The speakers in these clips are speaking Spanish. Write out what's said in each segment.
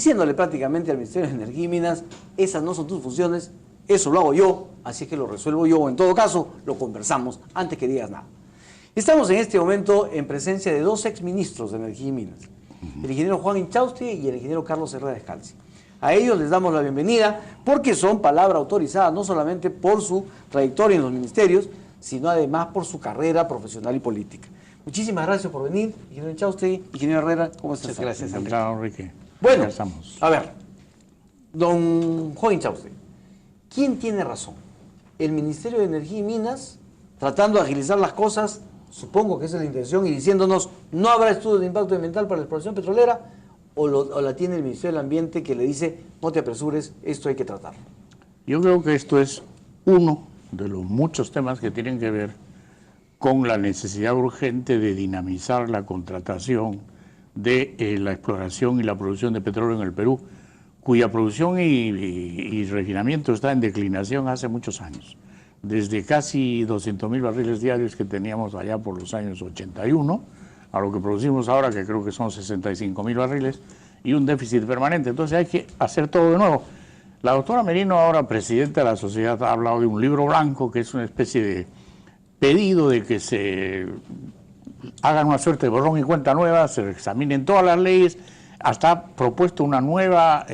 diciéndole prácticamente al Ministerio de Energía y Minas, esas no son tus funciones, eso lo hago yo, así que lo resuelvo yo, o en todo caso, lo conversamos antes que digas nada. Estamos en este momento en presencia de dos exministros de Energía y Minas, el ingeniero Juan Inchausti y el ingeniero Carlos Herrera Escalzi. A ellos les damos la bienvenida porque son palabra autorizada no solamente por su trayectoria en los ministerios, sino además por su carrera profesional y política. Muchísimas gracias por venir, ingeniero Inchausti, ingeniero Herrera, ¿cómo estás? Muchas gracias, Enrique. Bueno, a ver, don Juan Inchausti, ¿quién tiene razón? ¿El Ministerio de Energía y Minas, tratando de agilizar las cosas, supongo que esa es la intención, y diciéndonos no habrá estudios de impacto ambiental para la exploración petrolera, o la tiene el Ministerio del Ambiente que le dice no te apresures, esto hay que tratarlo? Yo creo que esto es uno de los muchos temas que tienen que ver con la necesidad urgente de dinamizar la contratación de la exploración y la producción de petróleo en el Perú, cuya producción y refinamiento está en declinación hace muchos años. Desde casi 200.000 barriles diarios que teníamos allá por los años 81, a lo que producimos ahora, que creo que son 65.000 barriles, y un déficit permanente. Entonces hay que hacer todo de nuevo. La doctora Merino, ahora presidenta de la sociedad, ha hablado de un libro blanco, que es una especie de pedido de que se hagan una suerte de borrón y cuenta nueva, se examinen todas las leyes, hasta ha propuesto una nueva,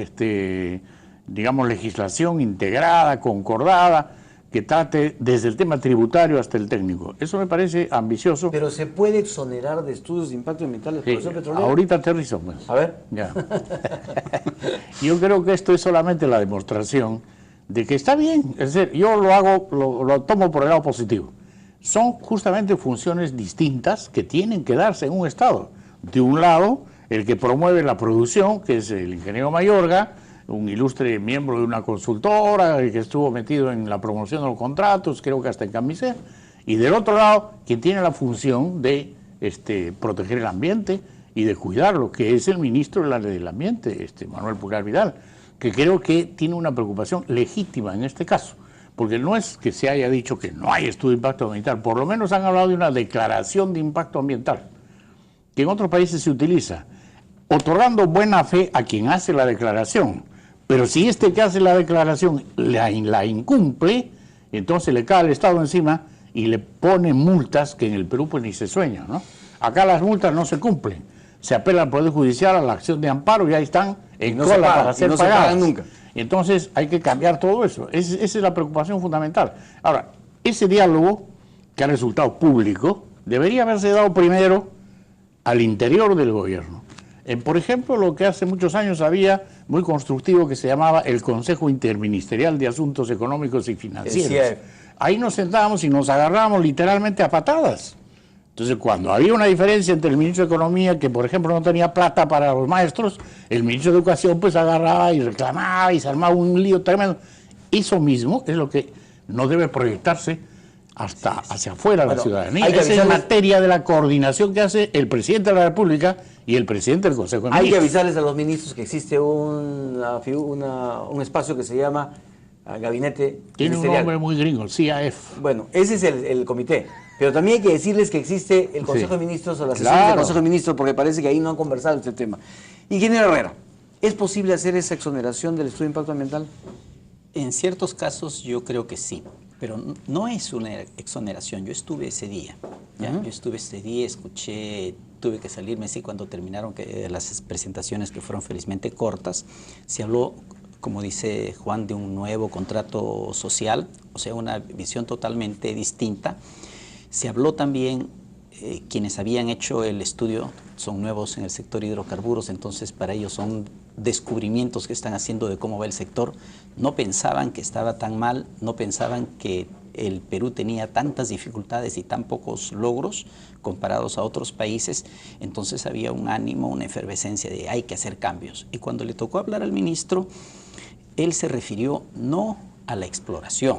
digamos, legislación integrada, concordada, que trate desde el tema tributario hasta el técnico. Eso me parece ambicioso. ¿Pero se puede exonerar de estudios de impacto ambiental de exploración petrolera? Ahorita aterrizo, pues. A ver. Ya. Yo creo que esto es solamente la demostración de que está bien. Es decir, yo lo tomo por el lado positivo. Son justamente funciones distintas que tienen que darse en un Estado. De un lado, el que promueve la producción, que es el ingeniero Mayorga, un ilustre miembro de una consultora que estuvo metido en la promoción de los contratos, creo que hasta en Camisea, y del otro lado, quien tiene la función de proteger el ambiente y de cuidarlo, que es el ministro del Ambiente, Manuel Pulgar Vidal, que creo que tiene una preocupación legítima en este caso, porque no es que se haya dicho que no hay estudio de impacto ambiental, por lo menos han hablado de una declaración de impacto ambiental, que en otros países se utiliza, otorgando buena fe a quien hace la declaración. Pero si que hace la declaración la incumple, entonces le cae al Estado encima y le pone multas que en el Perú pues ni se sueña, ¿no? Acá las multas no se cumplen. Se apela al Poder Judicial a la acción de amparo y ahí están en cola para ser pagadas. No se pagan nunca. Entonces hay que cambiar todo eso. Esa es la preocupación fundamental. Ahora, ese diálogo que ha resultado público debería haberse dado primero al interior del gobierno. Por ejemplo, lo que hace muchos años había muy constructivo que se llamaba el Consejo Interministerial de Asuntos Económicos y Financieros. Ahí nos sentábamos y nos agarrábamos literalmente a patadas. Entonces, cuando había una diferencia entre el ministro de Economía, que por ejemplo no tenía plata para los maestros, el ministro de Educación pues agarraba y reclamaba y se armaba un lío tremendo. Eso mismo es lo que no debe proyectarse hasta hacia afuera de la ciudadanía. Esa es materia de la coordinación que hace el presidente de la República y el presidente del Consejo de Ministros. Hay que avisarles a los ministros que existe un espacio que se llama Gabinete Tiene un nombre muy gringo, el CIAF. Bueno, ese es el comité. Pero también hay que decirles que existe el Consejo de Ministros o la sesión del Consejo de Ministros, porque parece que ahí no han conversado este tema. Ingeniero Herrera, ¿es posible hacer esa exoneración del estudio de impacto ambiental? En ciertos casos yo creo que sí, pero no es una exoneración. Yo estuve ese día, ¿ya? Yo estuve ese día, escuché, tuve que salirme, sí, cuando terminaron las presentaciones que fueron felizmente cortas. Se habló, como dice Juan, de un nuevo contrato social, o sea, una visión totalmente distinta. Se habló también, quienes habían hecho el estudio son nuevos en el sector hidrocarburos, entonces para ellos son descubrimientos que están haciendo de cómo va el sector. No pensaban que estaba tan mal, no pensaban que el Perú tenía tantas dificultades y tan pocos logros comparados a otros países, entonces había un ánimo, una efervescencia de hay que hacer cambios. Y cuando le tocó hablar al ministro, él se refirió no a la exploración,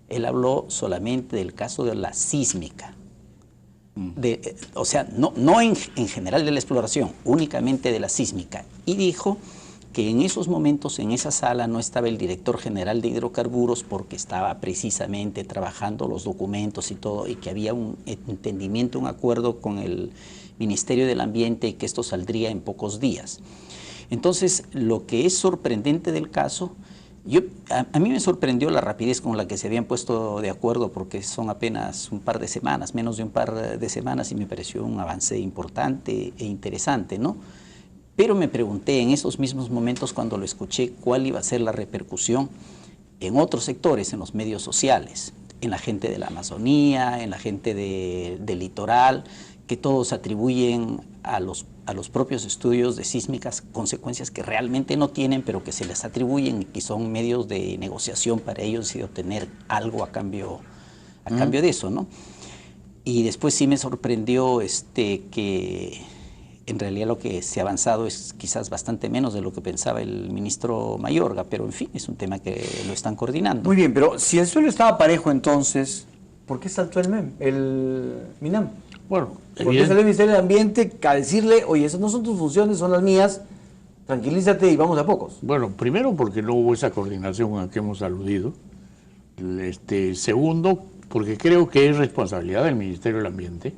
él habló solamente del caso de la sísmica. O sea, no en general de la exploración, únicamente de la sísmica. Y dijo que en esos momentos, en esa sala, no estaba el director general de hidrocarburos porque estaba precisamente trabajando los documentos y todo, y que había un entendimiento, un acuerdo con el Ministerio del Ambiente y que esto saldría en pocos días. Entonces, lo que es sorprendente del caso, a mí me sorprendió la rapidez con la que se habían puesto de acuerdo, porque son apenas un par de semanas, menos de un par de semanas, y me pareció un avance importante e interesante, ¿no? Pero me pregunté en esos mismos momentos cuando lo escuché cuál iba a ser la repercusión en otros sectores, en los medios sociales, en la gente de la Amazonía, en la gente del litoral, que todos atribuyen a los propios estudios de sísmicas consecuencias que realmente no tienen, pero que se les atribuyen y que son medios de negociación para ellos y de obtener algo a cambio de eso, ¿no? Y después sí me sorprendió que en realidad lo que se ha avanzado es quizás bastante menos de lo que pensaba el ministro Mayorga, pero en fin, es un tema que lo están coordinando. Muy bien, pero si el suelo estaba parejo entonces, ¿por qué saltó el MINAM? Bueno, ¿Por qué salió el Ministerio del Ambiente a decirle, oye, esas no son tus funciones, son las mías, tranquilízate y vamos a pocos? Bueno, primero porque no hubo esa coordinación a la que hemos aludido. Segundo, porque creo que es responsabilidad del Ministerio del Ambiente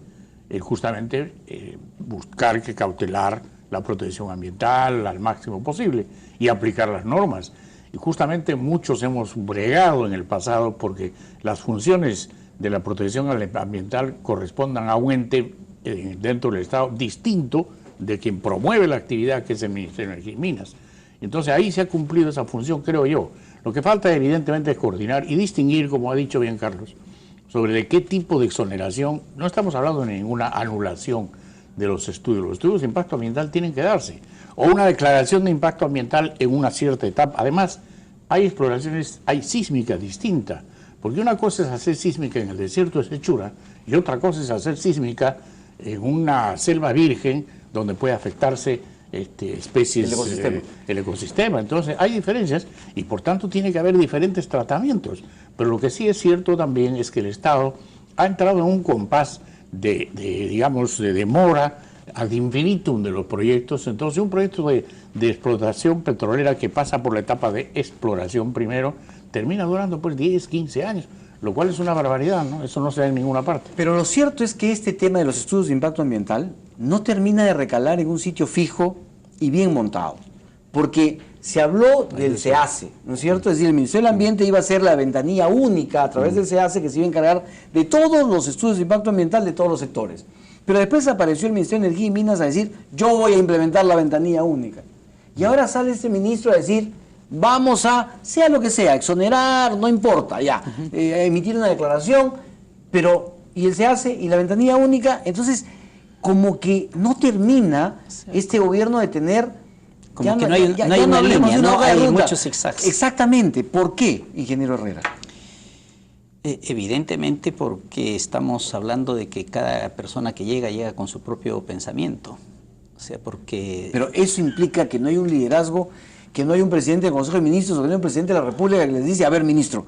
justamente buscar que cautelar la protección ambiental al máximo posible y aplicar las normas. Y justamente muchos hemos bregado en el pasado porque las funciones de la protección ambiental correspondan a un ente dentro del Estado distinto de quien promueve la actividad, que es el Ministerio de Energía y Minas. Entonces ahí se ha cumplido esa función, creo yo. Lo que falta evidentemente es coordinar y distinguir, como ha dicho bien Carlos, sobre de qué tipo de exoneración. No estamos hablando de ninguna anulación de los estudios de impacto ambiental tienen que darse, o una declaración de impacto ambiental en una cierta etapa. Además, hay exploraciones, hay sísmica distinta, porque una cosa es hacer sísmica en el desierto de Sechura y otra cosa es hacer sísmica en una selva virgen donde puede afectarse especies, el ecosistema. Entonces hay diferencias y por tanto tiene que haber diferentes tratamientos. Pero lo que sí es cierto también es que el Estado ha entrado en un compás de demora ad infinitum de los proyectos. Entonces un proyecto de explotación petrolera que pasa por la etapa de exploración primero termina durando pues 10, 15 años, lo cual es una barbaridad, ¿no? Eso no se da en ninguna parte. Pero lo cierto es que este tema de los estudios de impacto ambiental no termina de recalar en un sitio fijo y bien montado, porque se habló del SEACE, ¿no es cierto? Es decir, el Ministerio del Ambiente iba a ser la ventanilla única a través del SEACE que se iba a encargar de todos los estudios de impacto ambiental de todos los sectores. Pero después apareció el Ministerio de Energía y Minas a decir, yo voy a implementar la ventanilla única. Y ahora sale este ministro a decir, vamos a, sea lo que sea, exonerar, no importa, ya, emitir una declaración, pero, y el SEACE y la ventanilla única, entonces, como que no termina este gobierno de tener... Como que no hay una línea, ¿no? Hay muchos zigzags. Exactamente. ¿Por qué, ingeniero Herrera? Evidentemente porque estamos hablando de que cada persona que llega con su propio pensamiento. O sea, porque... Pero eso implica que no hay un liderazgo, que no hay un presidente del Consejo de Ministros o que no hay un presidente de la República que les dice, a ver, ministro,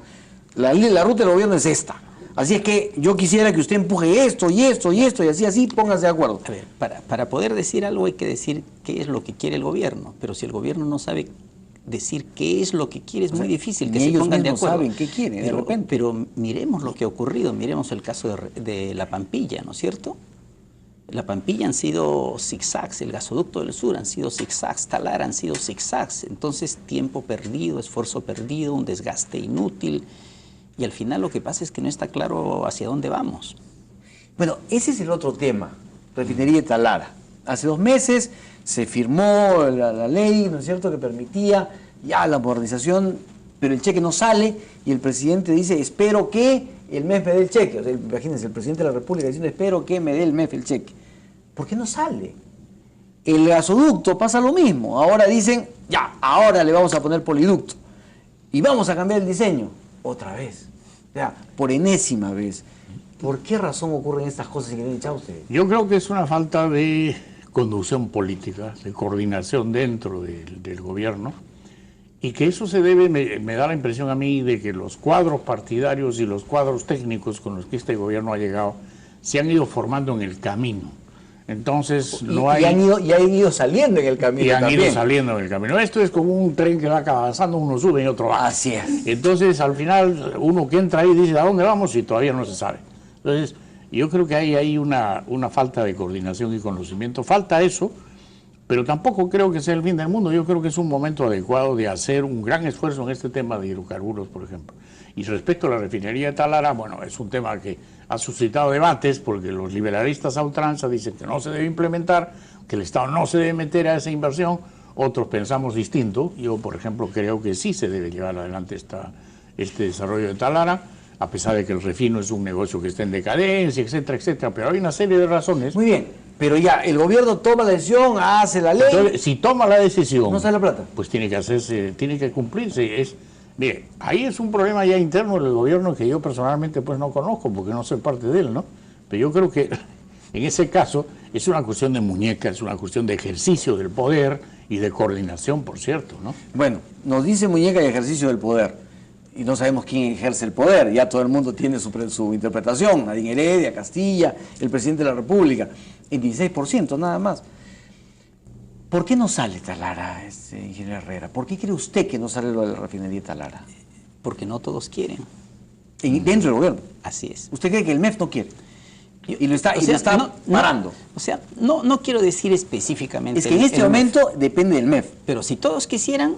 la ruta del gobierno es esta. Así es que yo quisiera que usted empuje esto y esto y esto y así, pónganse de acuerdo. A ver, para poder decir algo hay que decir qué es lo que quiere el gobierno, pero si el gobierno no sabe decir qué es lo que quiere, es muy difícil que se pongan de acuerdo. Saben qué quieren, de repente. Pero miremos lo que ha ocurrido, miremos el caso de La Pampilla, ¿no es cierto? La Pampilla han sido zigzags, el gasoducto del sur han sido zigzags, Talar han sido zigzags, entonces tiempo perdido, esfuerzo perdido, un desgaste inútil. Y al final lo que pasa es que no está claro hacia dónde vamos. Bueno, ese es el otro tema, refinería de Talara. Hace 2 meses se firmó la ley, ¿no es cierto?, que permitía ya la modernización, pero el cheque no sale y el presidente dice, espero que el MEF me dé el cheque. O sea, imagínense, el presidente de la República diciendo, espero que me dé el MEF el cheque. ¿Por qué no sale? El gasoducto pasa lo mismo. Ahora dicen, ya, ahora le vamos a poner poliducto y vamos a cambiar el diseño. Otra vez. O sea, por enésima vez. ¿Por qué razón ocurren estas cosas, ingeniero Chauste? Yo creo que es una falta de conducción política, de coordinación dentro del gobierno, y que eso se debe, me da la impresión a mí, de que los cuadros partidarios y los cuadros técnicos con los que este gobierno ha llegado se han ido formando en el camino. Entonces no hay... Y han ido saliendo en el camino. Y han también. ido saliendo en el camino. Esto es como un tren que va avanzando, uno sube y otro baja. Así es. Entonces al final uno que entra ahí dice, ¿a dónde vamos? Y todavía no se sabe. Entonces yo creo que hay una falta de coordinación y conocimiento. Falta eso, Pero tampoco creo que sea el fin del mundo. Yo creo que es un momento adecuado de hacer un gran esfuerzo en este tema de hidrocarburos, por ejemplo. Y respecto a la refinería de Talara, bueno, es un tema que ha suscitado debates porque los liberalistas a ultranza dicen que no se debe implementar, que el Estado no se debe meter a esa inversión. Otros pensamos distinto. Yo, por ejemplo, creo que sí se debe llevar adelante este desarrollo de Talara, a pesar de que el refino es un negocio que está en decadencia, etcétera, etcétera. Pero hay una serie de razones. Muy bien, pero ya, el gobierno toma la decisión, hace la ley. Entonces, si toma la decisión, no sale la plata. pues tiene que hacerse, tiene que cumplirse. Mire, ahí es un problema ya interno del gobierno que yo personalmente pues no conozco porque no soy parte de él, ¿no? Pero yo creo que en ese caso es una cuestión de muñeca, es una cuestión de ejercicio del poder y de coordinación, por cierto, ¿no? Bueno, nos dice muñeca y ejercicio del poder. Y no sabemos quién ejerce el poder, ya todo el mundo tiene su interpretación, Nadine Heredia, Castilla, el presidente de la República, el 16% nada más. ¿Por qué no sale Talara, ingeniero Herrera? ¿Por qué cree usted que no sale lo de la refinería de Talara? Porque no todos quieren. Dentro del gobierno. Así es. ¿Usted cree que el MEF no quiere? Y lo está parando. O sea, no quiero decir específicamente. Es que en este momento depende del MEF. Pero si todos quisieran,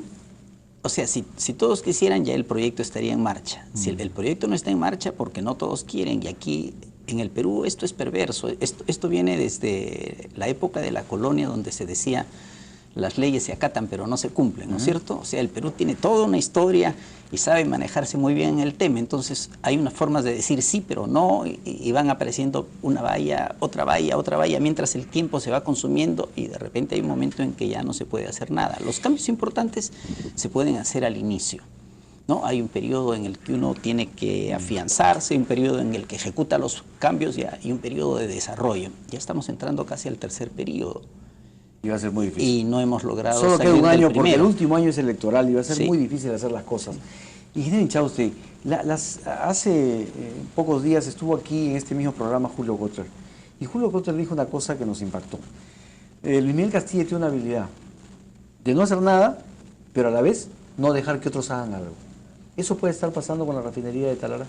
o sea, si todos quisieran, ya el proyecto estaría en marcha. Si el proyecto no está en marcha, porque no todos quieren, y aquí en el Perú esto es perverso. Esto viene desde la época de la colonia, donde se decía las leyes se acatan pero no se cumplen, ¿no es cierto? O sea, el Perú tiene toda una historia y sabe manejarse muy bien en el tema. Entonces hay unas formas de decir sí pero no, y van apareciendo una valla, otra valla, mientras el tiempo se va consumiendo y de repente hay un momento en que ya no se puede hacer nada. Los cambios importantes se pueden hacer al inicio, ¿no? Hay un periodo en el que uno tiene que afianzarse, un periodo en el que ejecuta los cambios y un periodo de desarrollo. Ya estamos entrando casi al tercer periodo. Y va a ser muy difícil. Y no hemos logrado solo salir queda un año del porque el primero. último año es electoral y va a ser Sí. muy difícil hacer las cosas. Ingeniero Inchausti, hace pocos días estuvo aquí en este mismo programa Julio Kotler. Y Julio Kotler dijo una cosa que nos impactó. Luis Miguel Castilla tiene una habilidad de no hacer nada, pero a la vez no dejar que otros hagan algo. ¿Eso puede estar pasando con la refinería de Talara?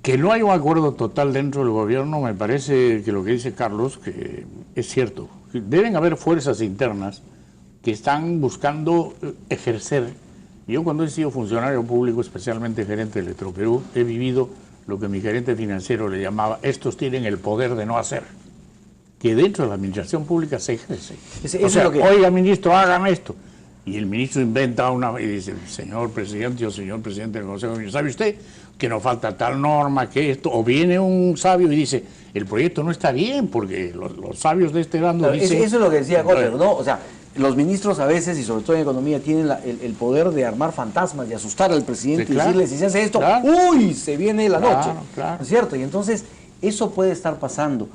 Que no hay un acuerdo total dentro del gobierno, me parece que lo que dice Carlos, que es cierto. Deben haber fuerzas internas que están buscando ejercer. Yo cuando he sido funcionario público, especialmente gerente de Electroperú, he vivido lo que mi gerente financiero le llamaba, estos tienen el poder de no hacer. Que dentro de la administración pública se ejerce. O sea, oiga ministro, hágame esto. Y el ministro inventa una y dice, señor presidente o señor presidente del Consejo de Ministros, ¿sabe usted que nos falta tal norma, que esto? O viene un sabio y dice, el proyecto no está bien, porque los sabios de este bando dicen... Eso es lo que decía Kotler, ¿no? O sea, los ministros a veces, y sobre todo en economía, tienen el poder de armar fantasmas, de asustar al presidente, sí, claro, y decirle, si se hace esto, ¡uy! Se viene la noche. Claro. ¿No es cierto? Y entonces, eso puede estar pasando.